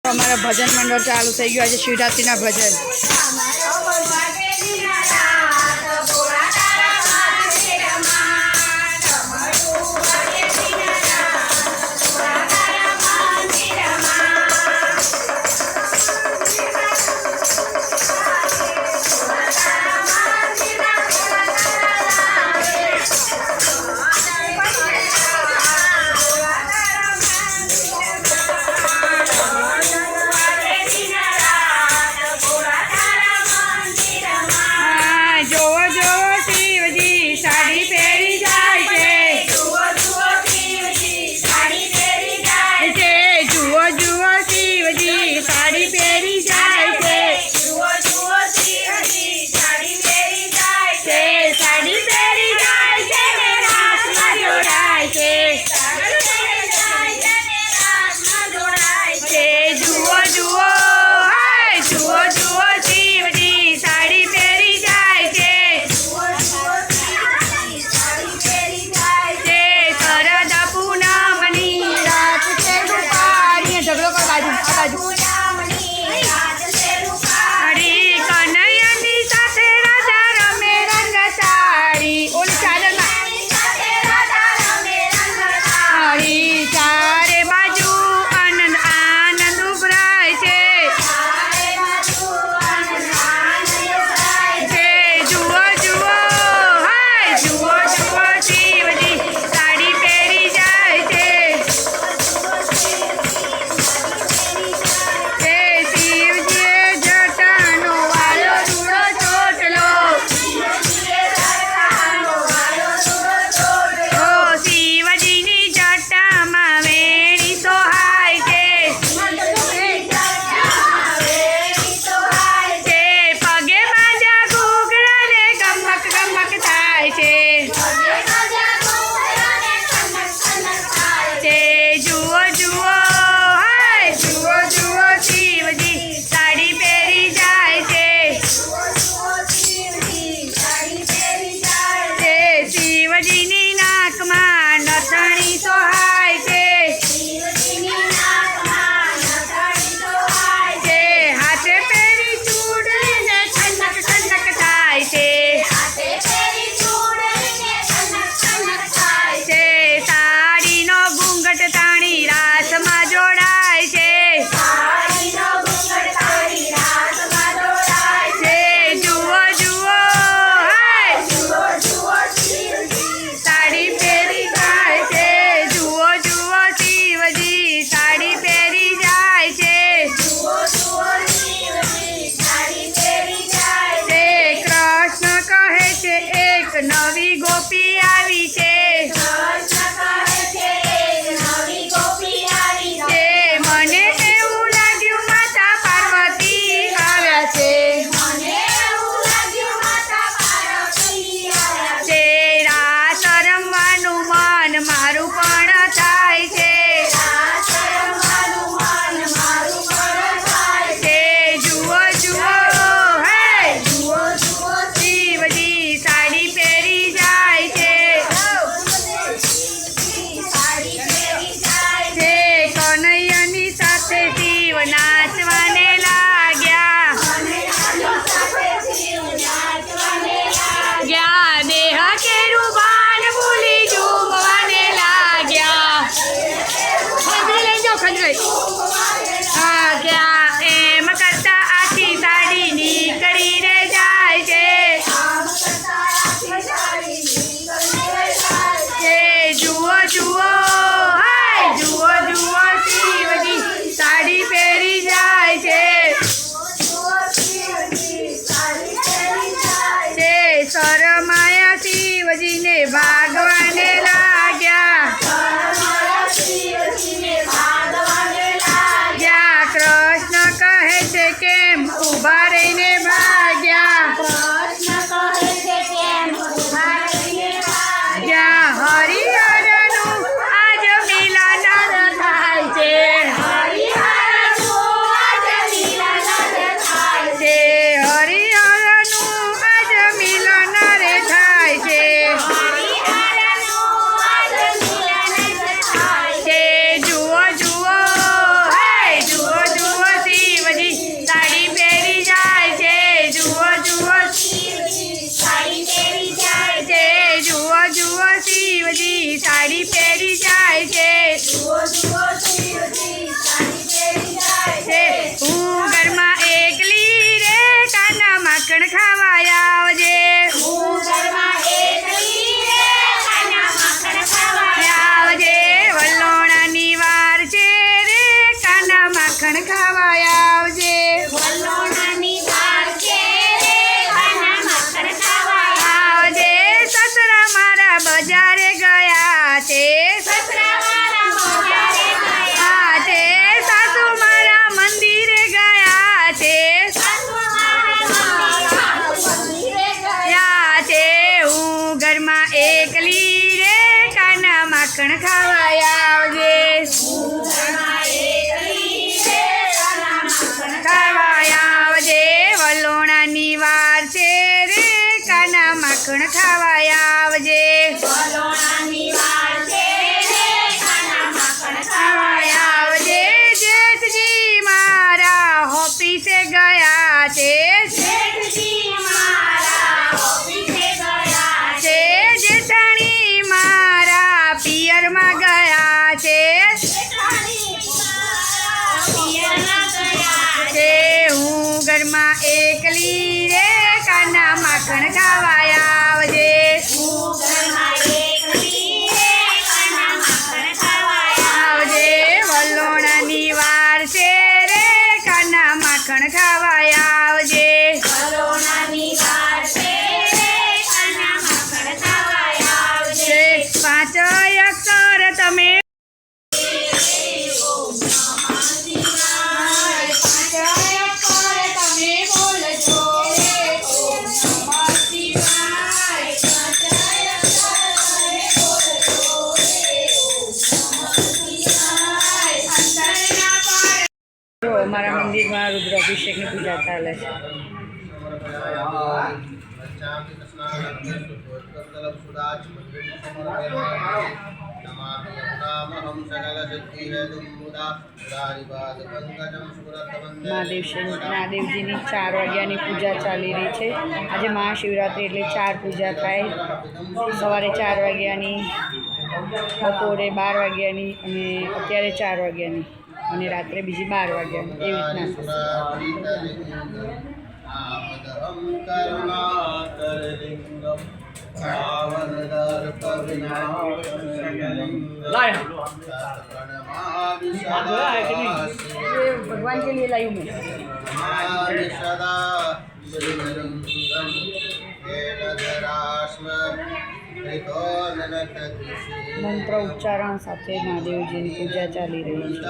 हमारा भजन मंडल चालू थी गયું। आज शिवरात्रि भजन नवी गोपी आई छे। मने एवुं लाग्युं माता पार्वती आव्या छे। रास रमवानुं मन मारुं पण थाय छे। जुओ जुओ हे जुओ जुओ शिवजी साड़ी पहेरी जाय छे। कन्हैयानी साथे शिव नाचवाने लाग्या। देह केरू भान भूली झूमवाने लाग्या। एम करता आखी साड़ी निकली रे जाय छे। जुओ जुओ हाय जुओ जुओ शिवजी साड़ी पहेरी जाय छे। शरमाया शिवजी ने भागवाने लाग्या। कृष्ण कहे छे केम उभा रहीने भाग्या। हरिहरनु आज मिलन थाय छे। हरिहरनु आज मिलन रे थाय छे। जुओ जुओ हे जुओ जुओ માખણ ખાવા આવજે વલોણાની વાર છે રે કાના માખણ ખાવા આવજે સસરા મારા બજારે ગયા છે સસરા મારા બજારે ગયા છે સાસુ મારા મંદિરે ગયા છે સાસુ મારા મંદિરે ગયા છે હું ઘરમાં એકલી રે કાના માખણ ખાવા આવજે ઘરમાં એકલી રે કાના માખણ ખાવા આવજે વલોણાની વાર છે રે કાના માખણ ખાવા આવજે વલોણાની વાર છે રે કાના માખણ ખાવા આવજે જેઠજી મારા ઓફિસે ગયા છે જેઠજી મારા ઓફિસે ગયા છે જેઠાણી મારા પિયરમાં ગયા છે જેઠાણી મારા પિયરમાં ગયા છે હું ઘરમાં એકલી રે કાના માખણ ખાવા આવજે ઘરમાં એકલી રે કાના માખણ ખાવા આવજે વલોણાની વાર છે રે કાના માખણ ખાવા આવજે વલોણાની વાર છે રે કાના માખણ ખાવા આવજે પાંચ અક્ષર તમે અમારા મંદિરમાં રુદ્રાભિષેકની પૂજા ચાલે છે મહાદેવજીની 4 વાગ્યાની પૂજા ચાલી રહી છે આજે મહાશિવરાત્રિ એટલે 4 પૂજા થાય સવારે 4 વાગ્યાની બપોરે 12 વાગ્યાની અને અત્યારે 4 વાગ્યાની અને રાત્રે બીજી 12 વાગ્યાની એવી રીતના भगवान के लिए लाई हूँ મંત્ર ઉચ્ચારણ સાથે મહાદેવજીની પૂજા ચાલી રહી છે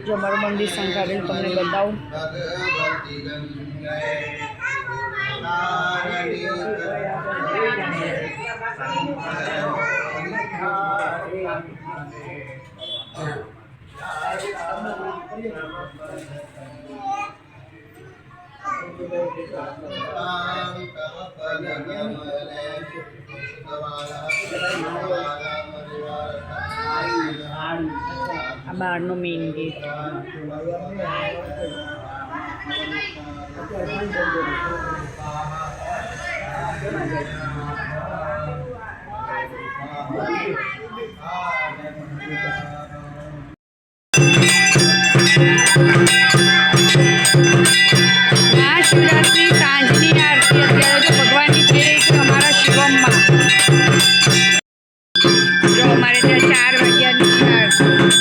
જો મારું મંદિર શંકારેલ તમને બતાવું આ બહારનો મેઇન ગેટ મહાશિવરાત્રિ સાંજની આરતી અત્યારે તો ભગવાનની થઈ રહી છે અમારા શિવમમાં જો અમારે ત્યાં 4 વાગ્યાની આરતી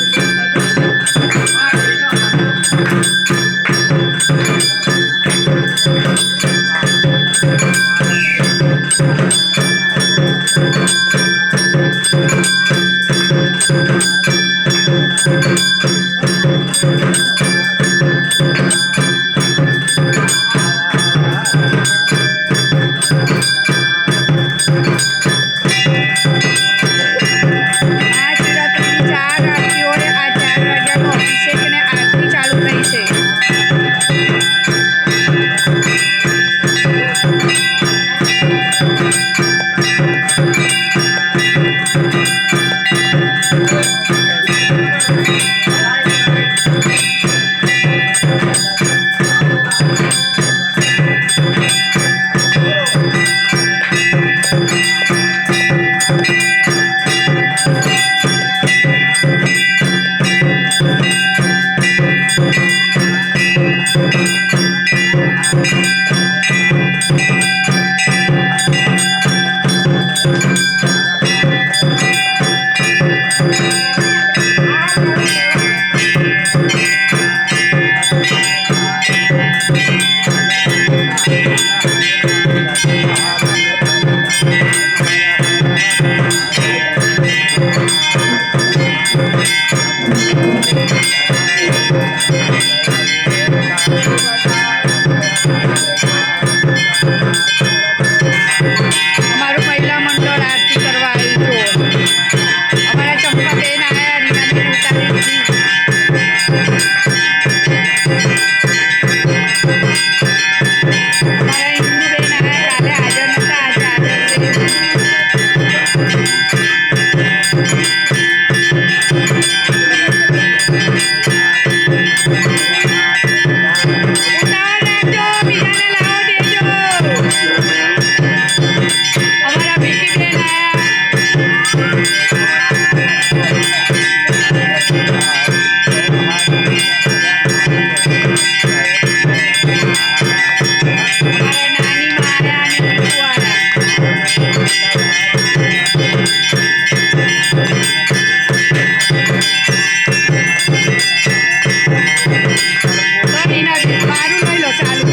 બારું લઈ લો ચાલુ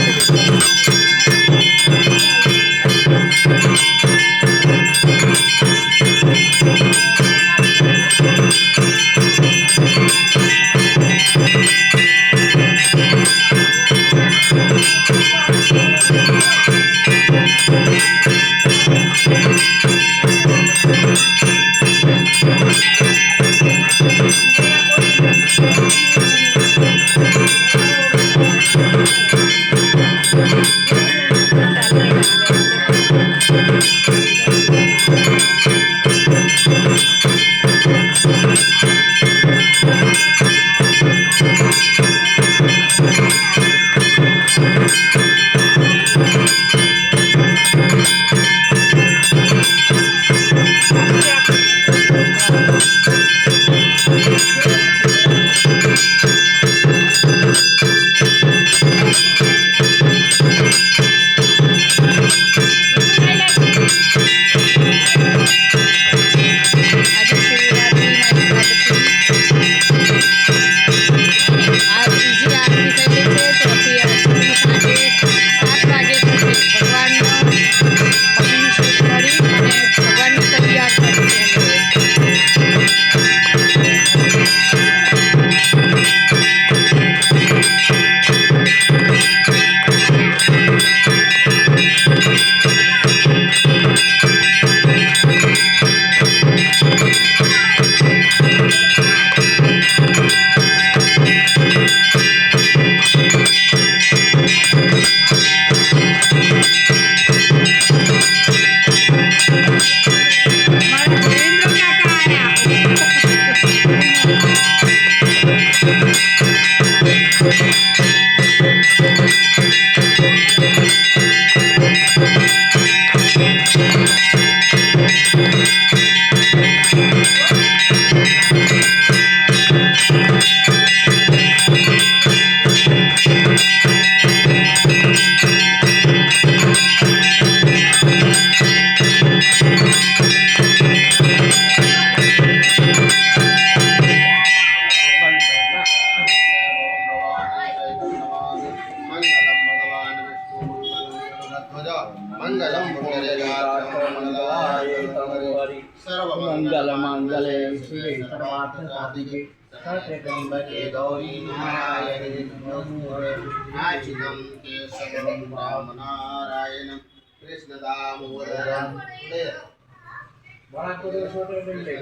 सर्वमंगलमांगल्ये शिवे सर्वार्थसाधिके शरण्ये गौरी नारायणी नमोस्तुते नाचितं केशवं रामनारायणं कृष्णदामोदरं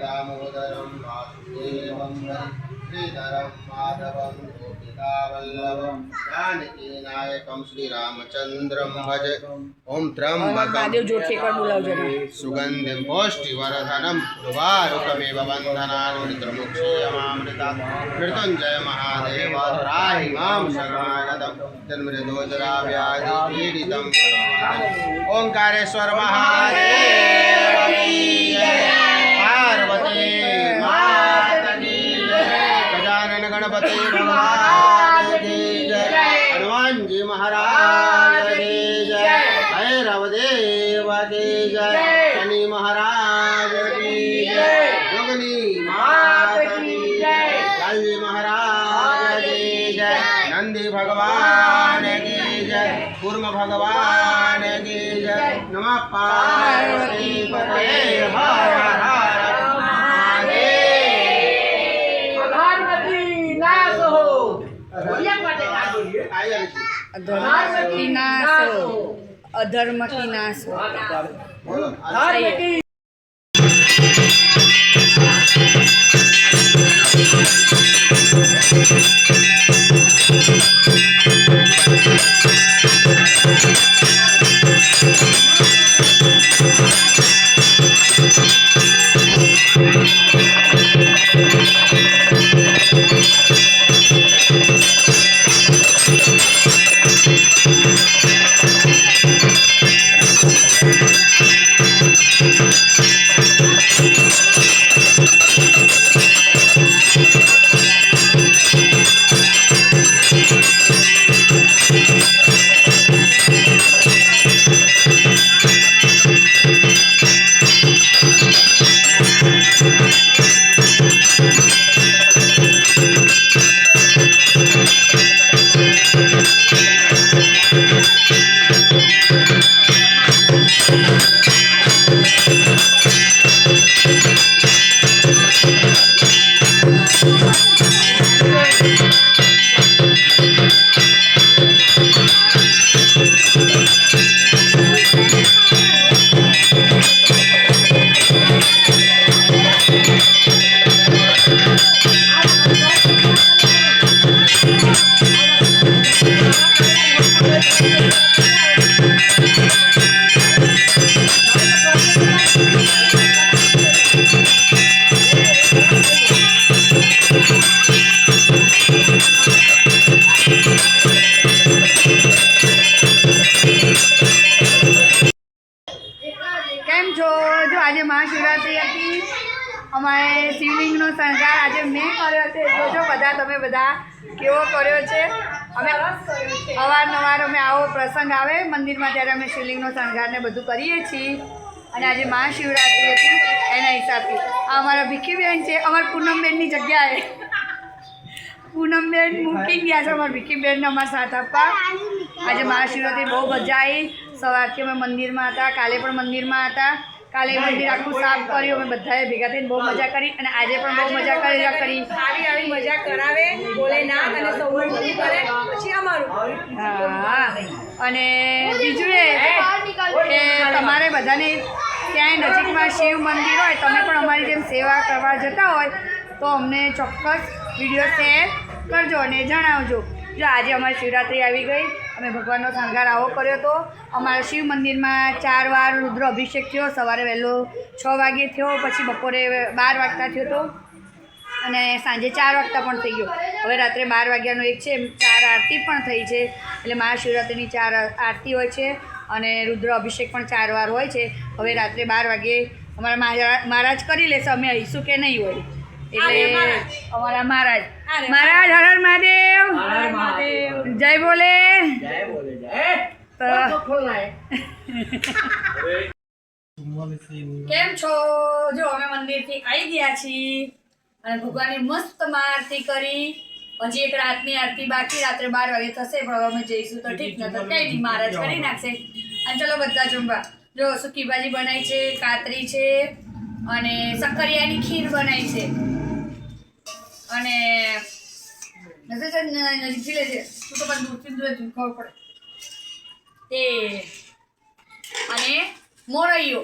दामोदरं वासुदेवं श्रीधरं माधवं गोपिकावल्लभं जानकीनायकं श्रीरामचन्द्रं भज ओम त्र्यंबकं सुगन्धिं पुष्टिवर्धनं उर्वारुकमिव बन्धनानुनित्रमुक्षीयमामृतात् मृत्युञ्जय महादेव त्राहि मां शरणागतं जन्मजोजराव्याधिपीडितं ओंकारेश्वर महादेव की जय पार्वती माता की जय गजानन गणपति भगवान की जय हनुमान जी महाराज की जय भैरव देव की जय शनि महाराज की जय योगिनी माता की जय काली महाराज की जय नंदी भगवान की जय कूर्म भगवान की जय नमः पार्वती पते हर हर महादेव पार्वती नाश हो अधर्म की नाश हो अधर्म की नाश हो આજે મહાશિવરાત્રિ હતી. અમારે શિવલિંગનો શણગાર આજે મેં કર્યો છે. જોજો બધા તમે બધા કેવો કર્યો છે. અમે અવારનવાર અમે આવો પ્રસંગ આવે મંદિરમાં ત્યારે અમે શિવલિંગનો શણગાર ને બધું કરીએ છીએ. અને આજે મહાશિવરાત્રિ હતી એના હિસાબથી આ અમારા ભીખીબેન છે. અમારા પૂનમબેનની જગ્યાએ પૂનમબેન મૂકી ગયા છે. અમારા ભીખીબેનને અમારા સાથ આપવા. આજે મહાશિવરાત્રિ બહુ મજા આવી. સવારથી અમે મંદિરમાં હતા, કાલે પણ મંદિરમાં હતા. કાલે મંદિર આખું સાફ કર્યું. અમે બધાએ ભેગા થઈને બહુ મજા કરી અને આજે પણ બહુ મજા કરી. આવી મજા કરાવે ભોલેનાથ અને સૌનું બધું કરે પછી અમારું. હા અને બીજું એ કે તમારે બધાને ક્યાંય નજીકમાં શિવ મંદિર હોય, તમે પણ અમારી જેમ સેવા કરવા જતા હોય તો અમને ચોક્કસ વિડીયો શેર કરજો અને જણાવજો. જો આજે અમારી શિવરાત્રિ આવી ગઈ. અમે ભગવાનનો શણગાર આવો કર્યો હતો. અમારા શિવ મંદિરમાં 4 વાર રુદ્ર અભિષેક થયો. સવારે વહેલો 6 વાગે થયો, પછી બપોરે 12 વાગતા થયો હતો અને સાંજે 4 વાગતા પણ થઈ ગયો. હવે રાત્રે 12 વાગ્યાનો એક છે. 4 આરતી પણ થઈ છે. એટલે મહાશિવરાત્રિની 4 આરતી હોય છે અને રુદ્ર અભિષેક પણ 4 વાર હોય છે. હવે રાત્રે 12 વાગે અમારા મહારાજ કરી લેશે. અમે આવીશું કે નહીં હોય એટલે અમારા મહારાજ હર હર મહાદેવ, જય બોલે. કેમ છો? જો અમે મંદિરથી આવી ગયા છીએ અને ભગવાનની મસ્ત આરતી કરી. હજી એક રાતની આરતી બાકી. રાત્રે 12 વાગે થશે પણ હવે અમે જઈશું તો ઠીક, ન તો કંઈ નહીં, મહારાજ કરી નાખશે. અને ચલો બધા જમવા. જો સૂકી ભાજી બનાવી છે, કાતરી છે અને શક્કરિયાની ખીર બનાવી છે. અને નજીકથી લેજે, તું તો પણ દૂરથી દૂર ખબર પડે તે. અને મોરૈયો,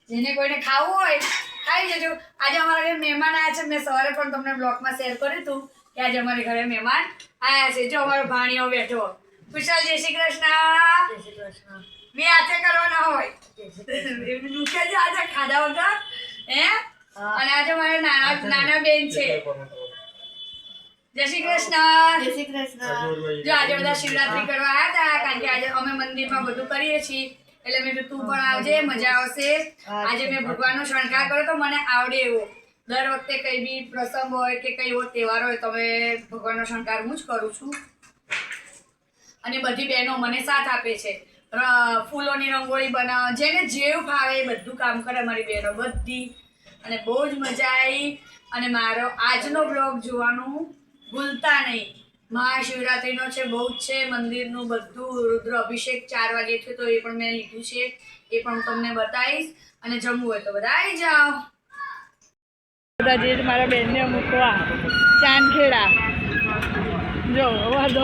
જેને કોઈને ખાવું હોય ખાઈ જજો. આજે અમારા ઘરે મહેમાન આવ્યા છે. મેં સવારે પણ તમને બ્લોગમાં શેર કર્યું હતું કે આજે અમારે ઘરે મહેમાન આવ્યા છે. જો અમારો ભાણિયો બેઠો. કુશાલ, જય શ્રી કૃષ્ણ. બે હાથે કરવાના હોય દુખે છે આજે ખાધા વગર હે. અને આજે મારા નાના બેન છે. જય શ્રી કૃષ્ણ. જય શ્રી કૃષ્ણ. જો આજે બધા શિવરાત્રી કરવા આવ્યા હતા કારણ કે આજે અમે મંદિરમાં બધું કરીએ છીએ એટલે મેં તું પણ આવજે, મજા આવશે. આજે મેં ભગવાનનો શણગાર કર્યો તો મને આવડે એવો. દર વખતે કઈ બી પ્રસંગ હોય કે કઈ એવો તહેવાર હોય તો અમે ભગવાનનો શણગાર હું જ કરું છું. અને બધી બહેનો મને સાથ આપે છે. ફૂલોની રંગોળી બનાવ, જેને જેવું ફાવે એ બધું કામ કરે મારી બહેનો બધી. અને બહુ જ મજા આવી. અને મારો આજનો બ્લોગ જોવાનું ભૂલતા નહીં. મહાશિવરાત્રિનો છે, બહુ જ છે. મંદિરનું બધું રુદ્ર અભિષેક 4 વાગે થયો તો એ પણ મેં લીધું છે. એ પણ હું તમને બતાવીશ. અને જમવું હોય તો બધા આવી જાઓ. બધા જે મારા બેનને મૂકવા ચાંદખેડા. જો અવાજ જો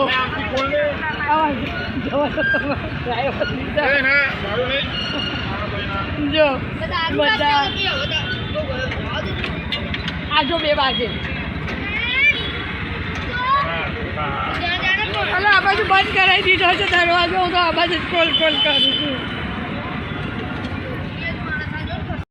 બધા આ જો 2 વાગે. આ બાજુ બંધ કરાવી દીધો છે દરવાજો. હું તો આ બાજુ કોલ કરું છું.